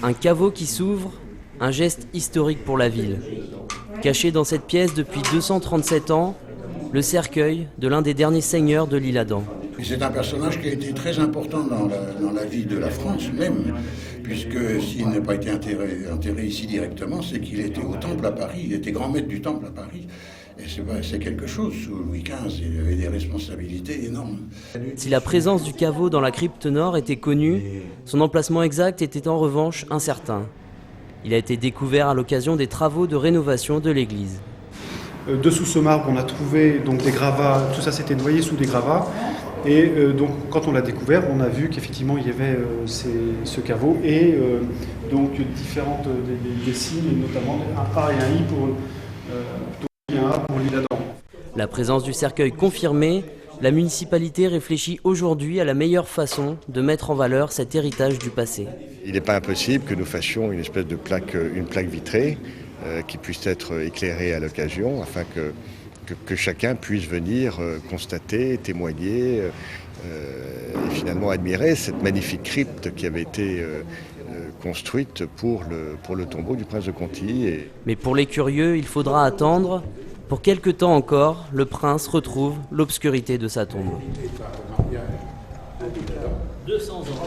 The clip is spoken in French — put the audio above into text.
Un caveau qui s'ouvre, un geste historique pour la ville. Caché dans cette pièce depuis 237 ans, le cercueil de l'un des derniers seigneurs de l'Isle-Adam. C'est un personnage qui a été très important dans la vie de la France même, puisque s'il n'a pas été enterré ici directement, c'est qu'il était au Temple à Paris, il était grand maître du Temple à Paris. Et c'est quelque chose, sous Louis XV, il avait des responsabilités énormes. Si la présence du caveau dans la crypte nord était connue, son emplacement exact était en revanche incertain. Il a été découvert à l'occasion des travaux de rénovation de l'église. Dessous ce marbre, on a trouvé donc des gravats, tout ça s'était noyé sous des gravats. Et donc quand on l'a découvert, on a vu qu'effectivement il y avait ce caveau et donc différentes des signes, notamment un A et un I pour l'Isle-Adam. La présence du cercueil confirmée, la municipalité réfléchit aujourd'hui à la meilleure façon de mettre en valeur cet héritage du passé. Il n'est pas impossible que nous fassions une espèce de plaque vitrée qui puisse être éclairée à l'occasion afin que chacun puisse venir constater, témoigner et finalement admirer cette magnifique crypte qui avait été construite pour le tombeau du prince de Conti. Mais pour les curieux, il faudra attendre. Pour quelque temps encore, le prince retrouve l'obscurité de sa tombe. 200 ans.